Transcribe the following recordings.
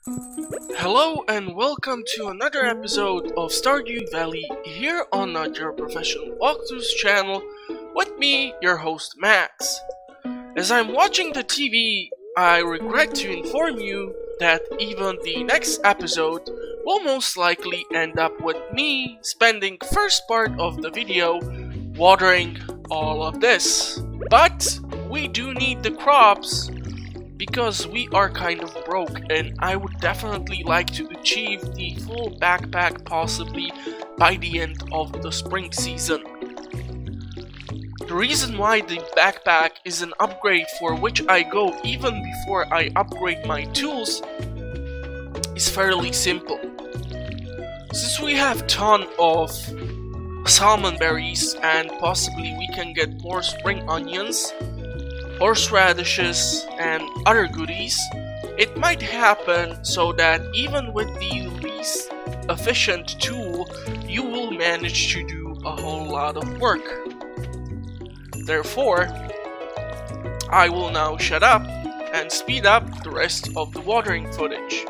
Hello and welcome to another episode of Stardew Valley here on Your Professional Walkthroughs channel with me, your host Max. As I'm watching the TV, I regret to inform you that even the next episode will most likely end up with me spending first part of the video watering all of this. But we do need the crops because we are kind of broke, and I would definitely like to achieve the full backpack possibly by the end of the spring season. The reason why the backpack is an upgrade for which I go even before I upgrade my tools is fairly simple. Since we have ton of salmon berries and possibly we can get more spring onions, horseradishes and other goodies, it might happen so that even with the least efficient tool, you will manage to do a whole lot of work. Therefore, I will now shut up and speed up the rest of the watering footage.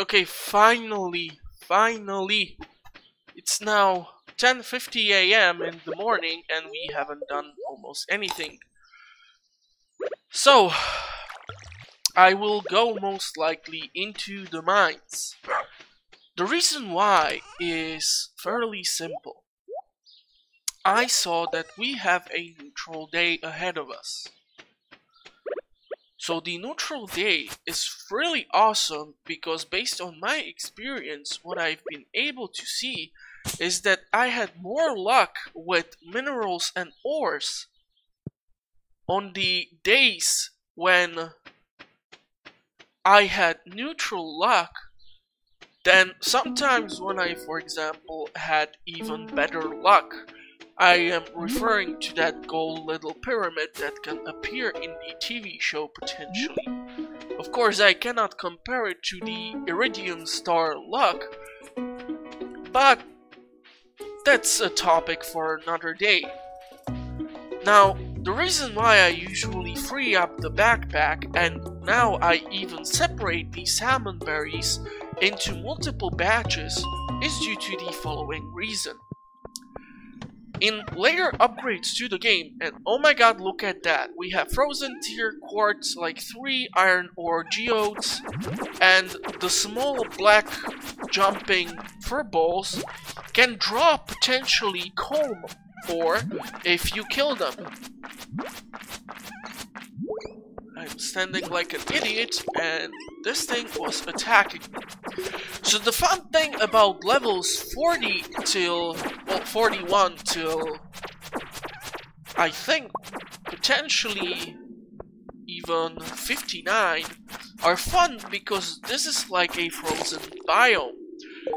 Okay, finally, it's now 10:50 a.m. in the morning and we haven't done almost anything. So, I will go most likely into the mines. The reason why is fairly simple. I saw that we have a neutral day ahead of us. So the neutral day is really awesome because based on my experience, what I've been able to see is that I had more luck with minerals and ores on the days when I had neutral luck than sometimes when I, for example, had even better luck. I am referring to that gold little pyramid that can appear in the TV show potentially. Of course, I cannot compare it to the Iridium Star luck, but that's a topic for another day. Now, the reason why I usually free up the backpack and now I even separate the salmon berries into multiple batches is due to the following reason. In later upgrades to the game, and oh my god, look at that, we have frozen tier quartz, like 3 iron ore geodes, and the small black jumping fur balls can drop potentially comb ore if you kill them. I'm standing like an idiot and this thing was attacking me. So the fun thing about levels 40 till, well, 41 till I think potentially even 59 are fun because this is like a frozen biome.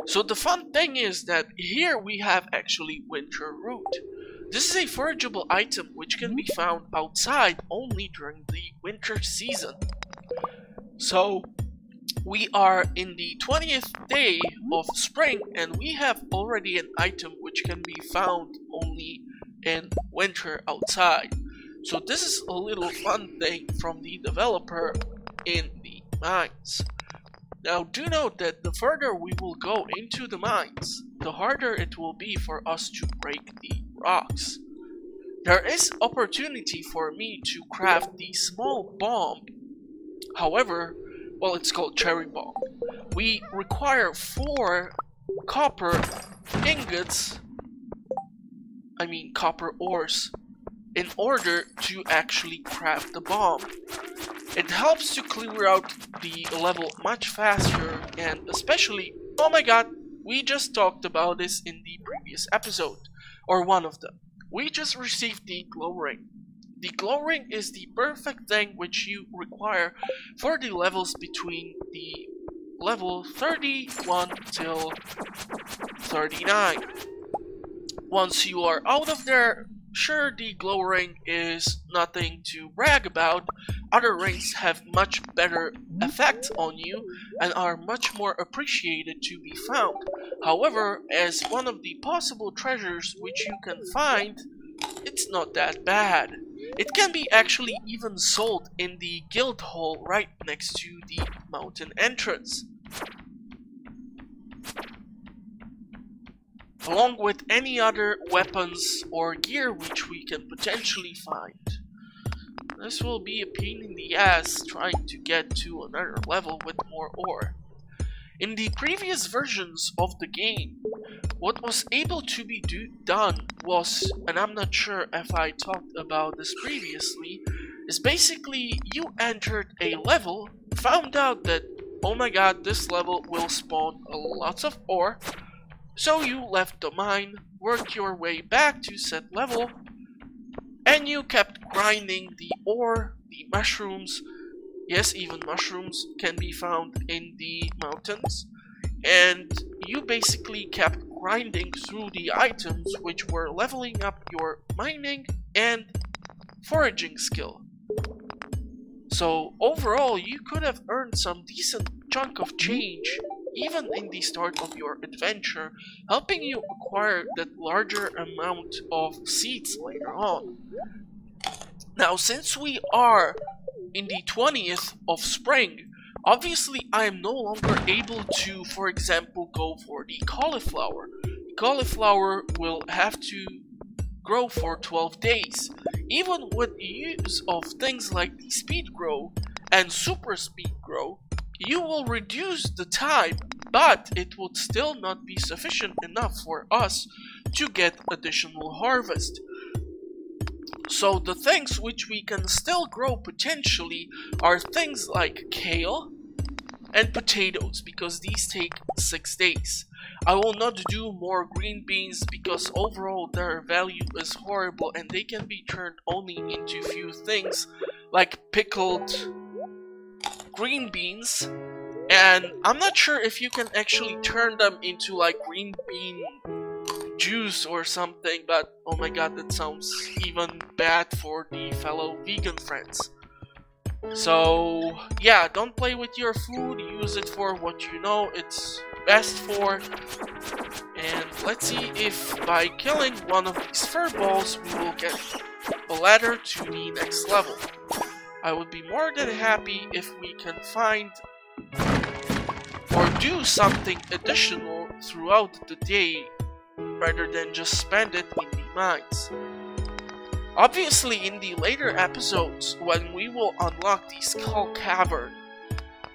So the fun thing is that here we have actually winter root. This is a forageable item which can be found outside only during the winter season. So we are in the 20th day of spring, and we have already an item which can be found only in winter outside. So this is a little fun thing from the developer in the mines. Now do note that the further we will go into the mines, the harder it will be for us to break the rocks. There is opportunity for me to craft the small bomb. However, well, it's called cherry bomb. We require 4 copper ingots, copper ores, in order to actually craft the bomb. It helps to clear out the level much faster, and especially, oh my god, we just talked about this in the previous episode, or one of them. We just received the glow ring. The glow ring is the perfect thing which you require for the levels between the level 31 till 39. Once you are out of there, sure, the glow ring is nothing to brag about. Other rings have much better effect on you and are much more appreciated to be found. However, as one of the possible treasures which you can find, it's not that bad. It can be actually even sold in the guild hall right next to the mountain entrance, along with any other weapons or gear which we can potentially find. This will be a pain in the ass trying to get to another level with more ore. In the previous versions of the game, what was able to be done was, and I'm not sure if I talked about this previously, is basically you entered a level, found out that, oh my god, this level will spawn lots of ore, so you left the mine, worked your way back to said level, and you kept grinding the ore, the mushrooms. Yes, even mushrooms can be found in the mountains. And you basically kept grinding through the items which were leveling up your mining and foraging skill. So overall, you could have earned some decent chunk of change even in the start of your adventure, helping you acquire that larger amount of seeds later on. Now, since we are in the 20th of spring, obviously I am no longer able to, for example, go for the cauliflower. The cauliflower will have to grow for 12 days. Even with the use of things like the speed grow and super speed grow, you will reduce the time, but it would still not be sufficient enough for us to get additional harvest. So the things which we can still grow potentially are things like kale and potatoes, because these take 6 days. I will not do more green beans because overall their value is horrible and they can be turned only into few things like pickled green beans, and I'm not sure if you can actually turn them into like green bean juice or something, but oh my god, that sounds even bad for the fellow vegan friends. So yeah, don't play with your food, use it for what you know it's best for. And let's see if by killing one of these fur balls we will get a ladder to the next level. I would be more than happy if we can find or do something additional throughout the day rather than just spend it in the mines. Obviously, in the later episodes, when we will unlock the Skull Cavern,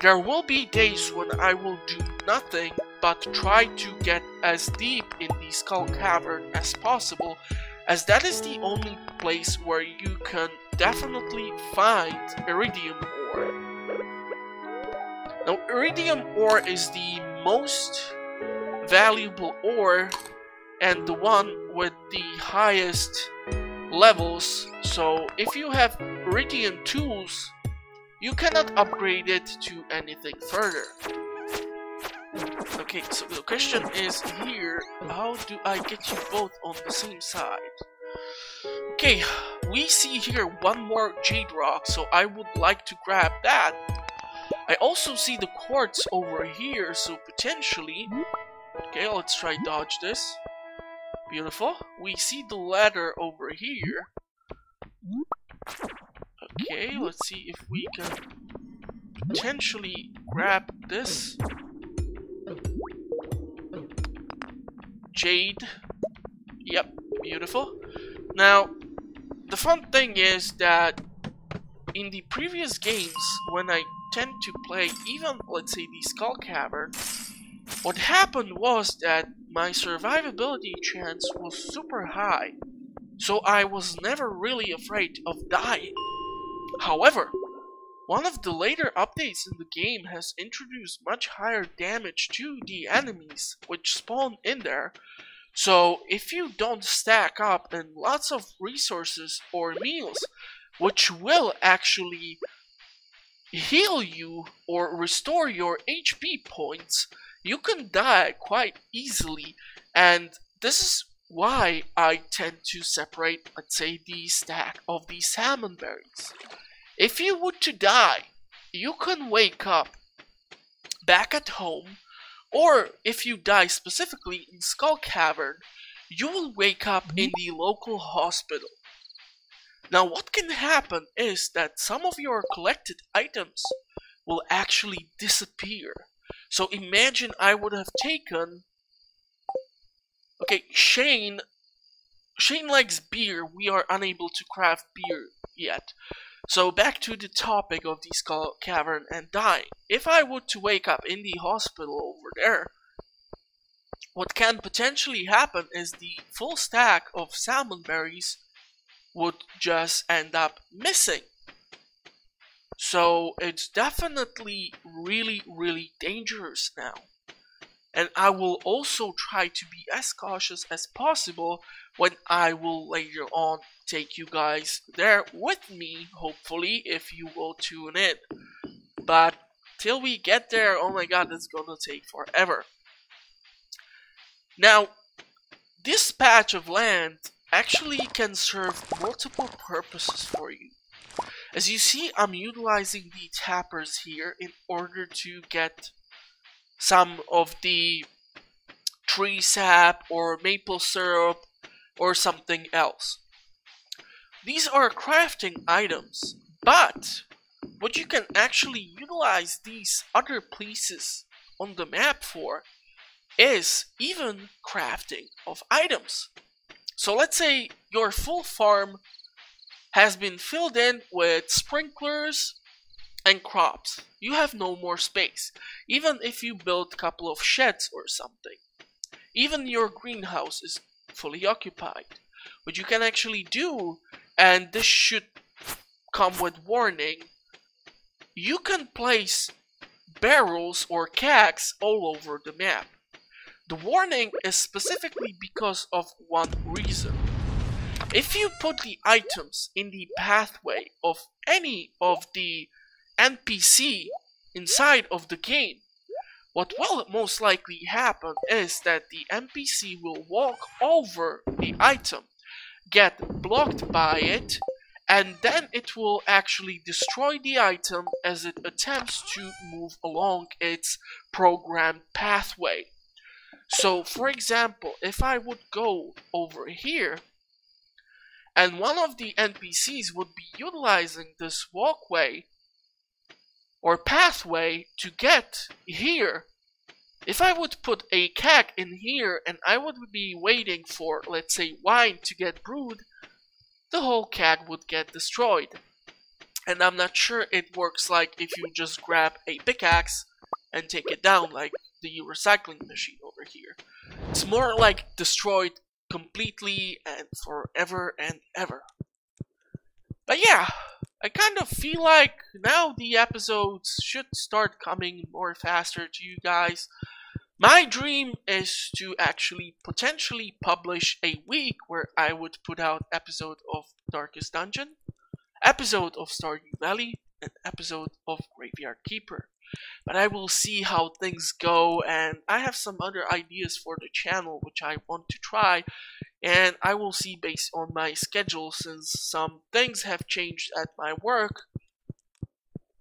there will be days when I will do nothing but try to get as deep in the Skull Cavern as possible, as that is the only place where you can definitely find iridium ore. Now, iridium ore is the most valuable ore and the one with the highest levels, so if you have iridium tools, you cannot upgrade it to anything further. Okay, so the question is here, how do I get you both on the same side? Okay, we see here one more jade rock, so I would like to grab that. I also see the quartz over here, so potentially... Okay, let's try dodge this. Beautiful. We see the ladder over here. Okay, let's see if we can potentially grab this. Jade. Yep, beautiful. Now, the fun thing is that in the previous games, when I tend to play even, let's say, the Skull Cavern, what happened was that my survivability chance was super high, so I was never really afraid of dying. However, one of the later updates in the game has introduced much higher damage to the enemies which spawn in there. So if you don't stack up in lots of resources or meals, which will actually heal you or restore your HP points, you can die quite easily. And this is why I tend to separate, let's say, the stack of the salmon berries. If you were to die, you can wake up back at home, or if you die specifically in Skull Cavern, you will wake up in the local hospital. Now what can happen is that some of your collected items will actually disappear. So imagine I would have taken... Okay, Shane likes beer. We are unable to craft beer yet. So back to the topic of the Skull Cavern and dying. If I were to wake up in the hospital over there, what can potentially happen is the full stack of salmon berries would just end up missing. So it's definitely really dangerous now. And I will also try to be as cautious as possible when I will later on take you guys there with me, hopefully, if you will tune in. But till we get there, oh my god, it's gonna take forever. Now, this patch of land actually can serve multiple purposes for you. As you see, I'm utilizing the tappers here in order to get some of the tree sap or maple syrup or something else. These are crafting items, but what you can actually utilize these other places on the map for is even crafting of items. So let's say your full farm has been filled in with sprinklers and crops. You have no more space, even if you build a couple of sheds or something. Even your greenhouse is fully occupied. What you can actually do, and this should come with warning, you can place barrels or kegs all over the map. The warning is specifically because of one reason. If you put the items in the pathway of any of the NPC inside of the game, what will most likely happen is that the NPC will walk over the item, get blocked by it, and then it will actually destroy the item as it attempts to move along its programmed pathway. So, for example, if I would go over here, and one of the NPCs would be utilizing this walkway or pathway to get here, if I would put a keg in here and I would be waiting for, let's say, wine to get brewed, the whole keg would get destroyed. And I'm not sure it works like if you just grab a pickaxe and take it down like the recycling machine over here. It's more like destroyed completely and forever and ever. But yeah, I kind of feel like now the episodes should start coming more faster to you guys. My dream is to actually potentially publish a week where I would put out episode of Darkest Dungeon, episode of Stardew Valley, and episode of Graveyard Keeper. But I will see how things go, and I have some other ideas for the channel which I want to try, and I will see based on my schedule, since some things have changed at my work.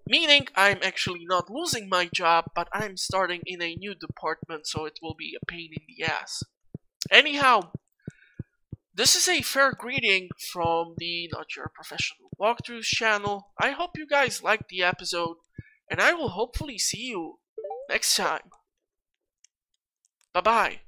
Meaning I'm actually not losing my job, but I'm starting in a new department, so it will be a pain in the ass. Anyhow, this is a fair greeting from the Not Your Professional Walkthroughs channel. I hope you guys liked the episode, and I will hopefully see you next time. Bye bye.